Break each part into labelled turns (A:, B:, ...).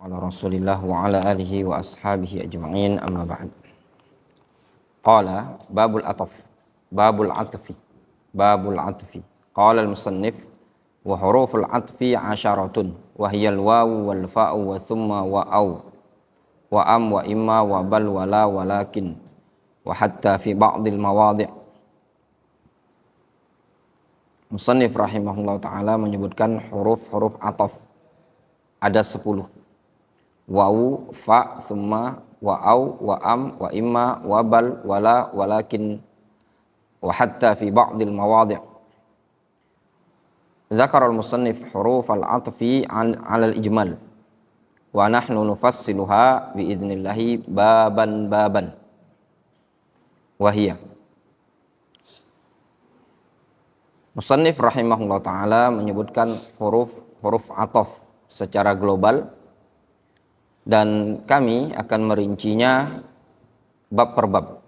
A: Ala Rasulillah wa ala alihi wa ashabihi ajma'in, amma ba'd. Qala babul ataf, babul atfi, babul atfi. Qala al-musannif wa huruful atfi asyaratun wa hiyal wawu wal fa'u wa thumma wa au wa am wa imma wa bal wa la walakin wa hatta fi ba'dil mawadhi'. Musannif rahimahullah ta'ala menyebutkan huruf-huruf ataf ada 10. Wawu, fa, summa, wa au, wa am, wa imma, wa bal, wala, walakin, wa hatta fi ba'dil mawadhi'. Dzakara al-musannif huruf al-'athfi 'ala al-ijmal wa nahnu nufassiluha bi idznillah baban. Wa hiya. Musannif rahimahullah taala menyebutkan huruf athaf secara global, dan kami akan merincinya bab per bab.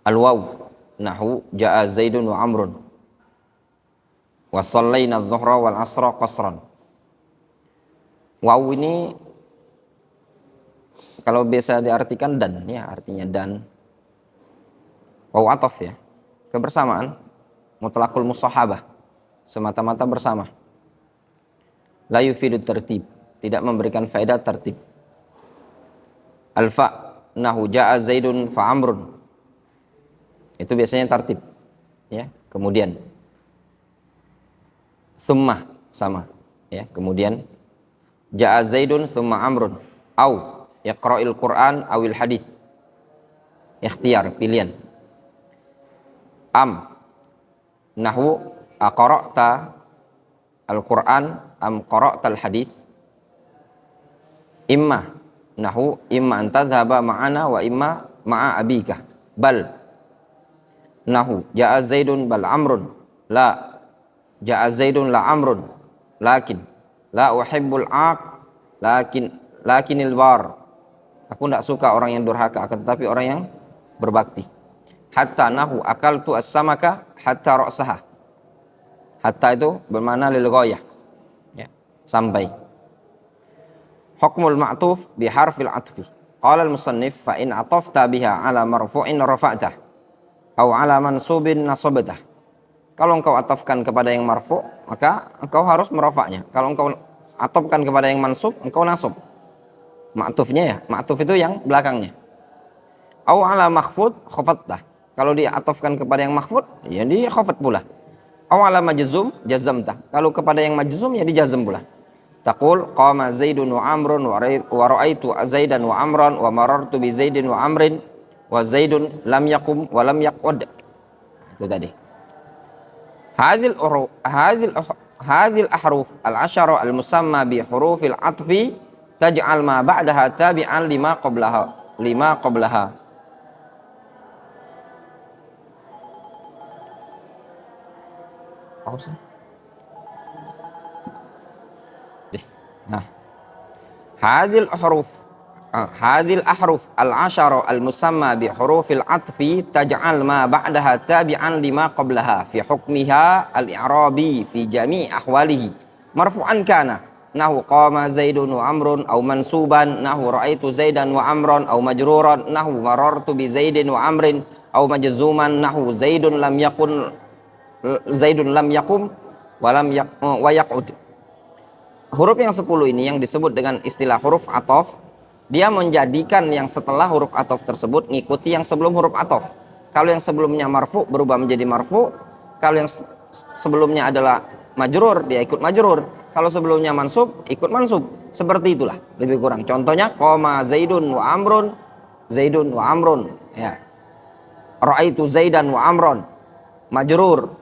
A: Al-waw nahu ja'a Zaidun wa Amrun wa sallayna adh-dhuhra wal 'asra qasran. Waw ini kalau biasa diartikan dan, ya, artinya dan. Waw ataf, ya, kebersamaan, mutlaqul musahabah, semata-mata bersama. La yufidu tertib, tidak memberikan faedah tertib. Al-fa nahu ja'a Zaidun fa Amrun, itu biasanya tertib, ya. Kemudian summa sama, ya. Kemudian ja'a Zaidun summa Amrun, au yaqra'il Qur'an awil hadis, ikhtiar, pilihan. Am nahu aqra'ta al-Qur'an am qara'tal hadis. Imma nahu imma an tadhhaba ma'ana wa imma ma'a abika. Bal nahu ja'a Zaidun bal Amrun, la ja'a Zaidun la Amrun, lakin la uhibbul 'aq lakinil bar, aku tidak suka orang yang durhaka, akan tetapi orang yang berbakti. Hatta nahu akaltu as-samaka hatta ra'saha, hatta itu bermakna lil ghayah, ya, sampai. Hukmul ma'tuf bi harfil atfi. Qala al-musannif fa in atafta biha ala marfu'in rafa'tah aw ala mansubin nasabtah. Kalau engkau atafkan kepada yang marfu', maka engkau harus merafa'nya. Kalau engkau atafkan kepada yang mansub, engkau nasab. Ma'tufnya, ya, ma'tuf itu yang belakangnya. Aw ala makhfud khafattah. Kalau dia atafkan kepada yang makhfud, ya dia khafat pula. Aw ala majzum jazamtah. Kalau kepada yang majzum, ya dijazam pula. Taqul qama Zaidun wa Amrun wa ra'aitu Zaidan wa Amran wa marartu bi Zaidin wa Amrin wa Zaidun lam yaqum wa lam yaqud. Itu tadi. Hadhil ahruf al-'ashara al-musamma bi hurufil 'athfi taj'al ma ba'daha tabi'an lima qablaha. Nah, hadhil ahruf al-'ashara al-musamma bi hurufil 'athfi taj'al ma ba'daha tabi'an lima qablaha fi hukmiha al-i'rabi fi jami' ahwalihi marfu'an kana nahu qama Zaidun wa Amrun aw mansuban nahu ra'aitu Zaidan wa Amran aw majruran nahu marartu bi Zaidin wa Amrin aw majzuman nahu Zaidun lam yaqum wa yaq'ud. Huruf yang 10 ini yang disebut dengan istilah huruf ataf, dia menjadikan yang setelah huruf ataf tersebut ngikuti yang sebelum huruf ataf. Kalau yang sebelumnya marfu berubah menjadi marfu, kalau yang sebelumnya adalah majrur, dia ikut majrur. Kalau sebelumnya mansub, ikut mansub. Seperti itulah lebih kurang. Contohnya qama Zaidun wa Amrun, Zaidun wa Amrun, ya. Ra'aitu Zaidan wa Amron, majrur.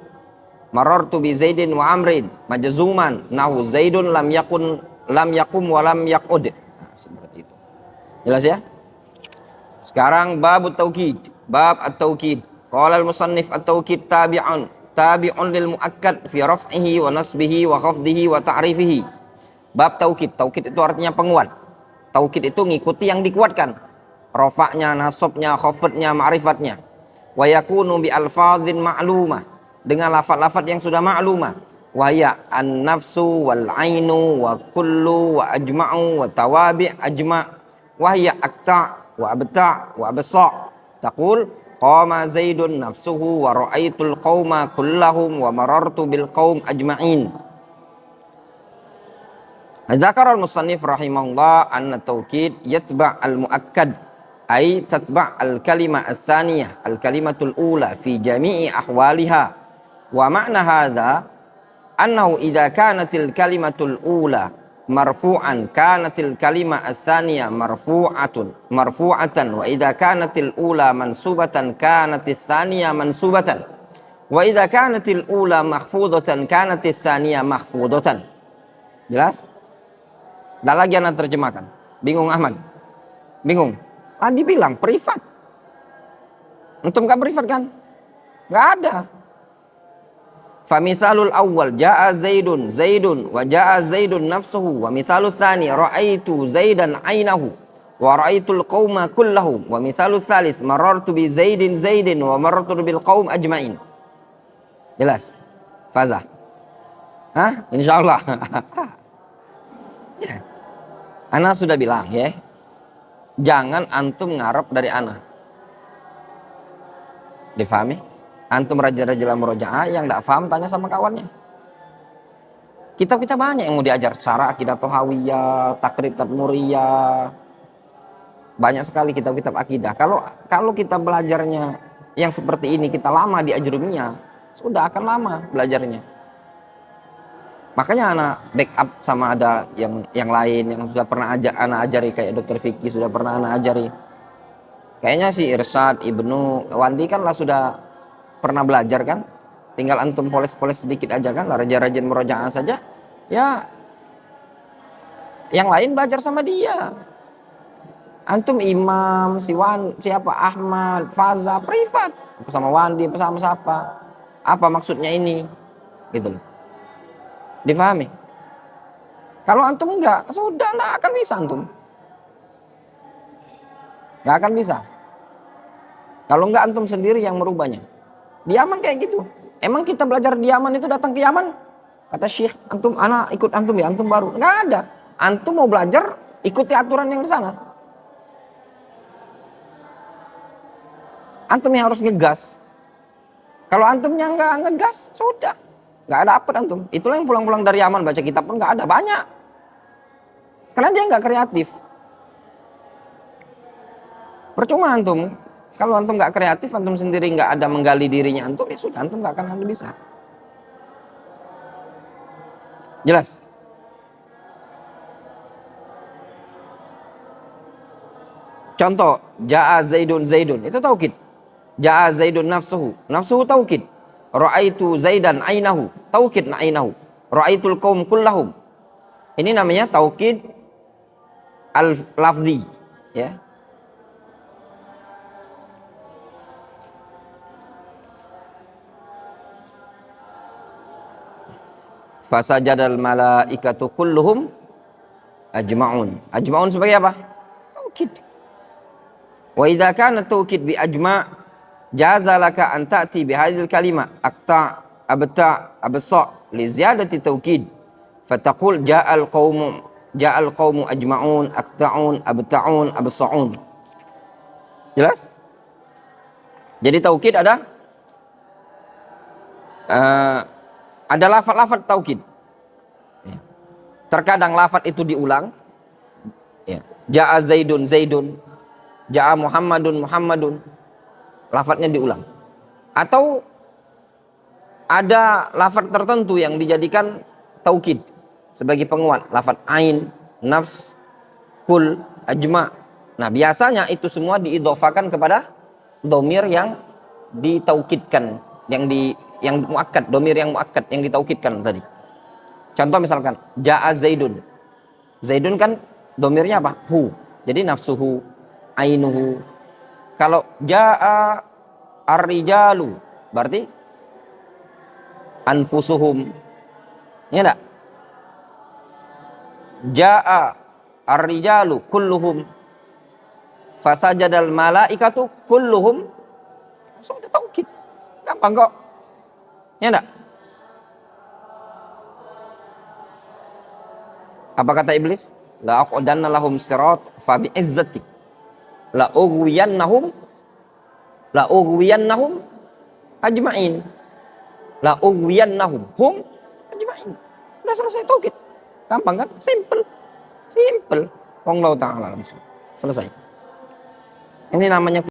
A: Marartu bi Zaidin wa Amrin, majzuman nahu Zaidun lam yakum wa lam yaqud. Nah, seperti itu. Jelas, ya? Sekarang bab at-taukid. Bab at-taukid. Qala al-musannif at-taukid tabi'un lil muakkad fi raf'ihi wa nasbihi wa khafdihi wa ta'rifihi. Bab taukid. Taukid itu artinya penguat. Taukid itu ngikuti yang dikuatkan. Rafa'nya, nasabnya, khafdnya, ma'rifatnya. Wa yakunu bi alfadhin ma'lumah, dengan lafaz-lafaz yang sudah ma'lumah. wahya an-nafsu wal ainu wa kullu wa ajma'u wa tawabi' ajma' wahya akta wa abta wa absa. Taqul qama zaidun nafsuhu wa ra'aitul qauma kullahum wa marartu bil qaum ajma'in. Dzakara al-musannif rahimahullah anna tawkid yatba' al-muakkad ay tatba' al-kalima as-saniyah al-kalimatul ula fi jami'i ahwaliha wa ma'na hadza annahu idza kanatil kalimatul ula marfu'an kanatil kalima as-saniyah marfu'atan wa idza kanatil ula mansubatan kanatis saniyah mansubatan wa idza kanatil ula mahfudatan kanatis saniyah mahfudatan. Jelas? Dah lagi anak terjemahkan. Bingung Ahmad? Bingung? Dibilang privat. Antum gak privat kan? Gak ada. Famisalul awal jaa zaidun wa jaa zaidun nafsuhu wa misalul tsani ra'aitu zaidan ainahu wa ra'aitul qauma kullahum wa misalul tsalis marartu bi zaidin wa marartu bil qaum ajmain. Jelas? Fazah? Insyaallah. Ya. Ana sudah bilang ya. Jangan antum ngarep dari ana. Difahami? Antum raja-raja murojaah yang tidak paham tanya sama kawannya. Kitab-kitab banyak yang mau diajar. Syarah Aqidah Thahawiyah, Takrib Tadmuriyah. Banyak sekali kitab-kitab akidah. Kalau kita belajarnya yang seperti ini, kita lama di Ajrumiyah, sudah akan lama belajarnya. Makanya anak backup sama ada yang lain yang sudah pernah anak ajari, kayak Dr. Vicky sudah pernah anak ajari. Kayaknya si Irsyad, Ibnu Wandi kan lah sudah pernah belajar kan, tinggal antum poles-poles sedikit aja kan, rajin-rajin murojaah saja ya, yang lain belajar sama dia. Antum imam siapa Ahmad Faza privat sama Wandi sama siapa, apa maksudnya ini gitu loh, difahami? Kalau antum enggak, sudah nggak akan bisa, antum nggak akan bisa kalau enggak antum sendiri yang merubahnya. Di Yaman kayak gitu. Emang kita belajar di Yaman itu datang ke Yaman? Kata Syekh, antum, anak ikut antum ya, antum baru. Nggak ada. Antum mau belajar, ikuti aturan yang di sana. Antum yang harus ngegas. Kalau antumnya nggak ngegas, sudah. Nggak ada apa antum. Itulah yang pulang-pulang dari Yaman baca kitab pun nggak ada, banyak. Karena dia nggak kreatif. Percuma antum. Kalau antum nggak kreatif, antum sendiri nggak ada menggali dirinya antum, ya sudah, antum nggak akan bisa. Jelas? Contoh, jaa zaidun itu taukid. Jaa zaidun nafsuhu taukid. Ra'aitu zaidan ainahu, taukid na ainahu. Ra'aitul qaum kullahum. Ini namanya taukid al-lafzi, ya. Fasajadal malaikatu kulluhum ajma'un. Ajma'un sebagai apa? Taukid. Wa idza kana taukid bi ajma' jaza laka an ta'ti bi hadhil kalima aqta abta absa li ziyadati taukid. Fataqul ja'al qaumu ajma'un aqta'un abta'un absa'un. Jelas? Jadi taukid ada lafaz-lafaz taukid. Terkadang lafaz itu diulang. Ya. Ja'a zaidun, ja'a Muhammadun. Lafaznya diulang. Atau ada lafaz tertentu yang dijadikan taukid sebagai penguat. Lafaz ain, nafs, kul, ajma. Nah, biasanya itu semua diidhofakan kepada dhamir yang ditaukidkan, yang muakkad, dhamir yang muakkad yang ditaukidkan tadi. Contoh misalkan jaa zaidun. Zaidun kan dhamirnya apa? Hu. Jadi nafsuhu, ainuhu. Kalau jaa ar-rijalu berarti anfusuhum. Ya enggak? Jaa ar-rijalu kulluhum. Fasajadal malaikatu kulluhum. Sudah taukid. Gampang kok. Ya enggak? Apa kata iblis? La aqudanna lahum sirat fa bi izzatik la ughwiyannahum ajma'in. La ughwiyannahum hum ajma'in. Udah selesai tauhid. Gampang kan? Simple. Simple. Wallahu ta'ala langsung. Selesai. Ini namanya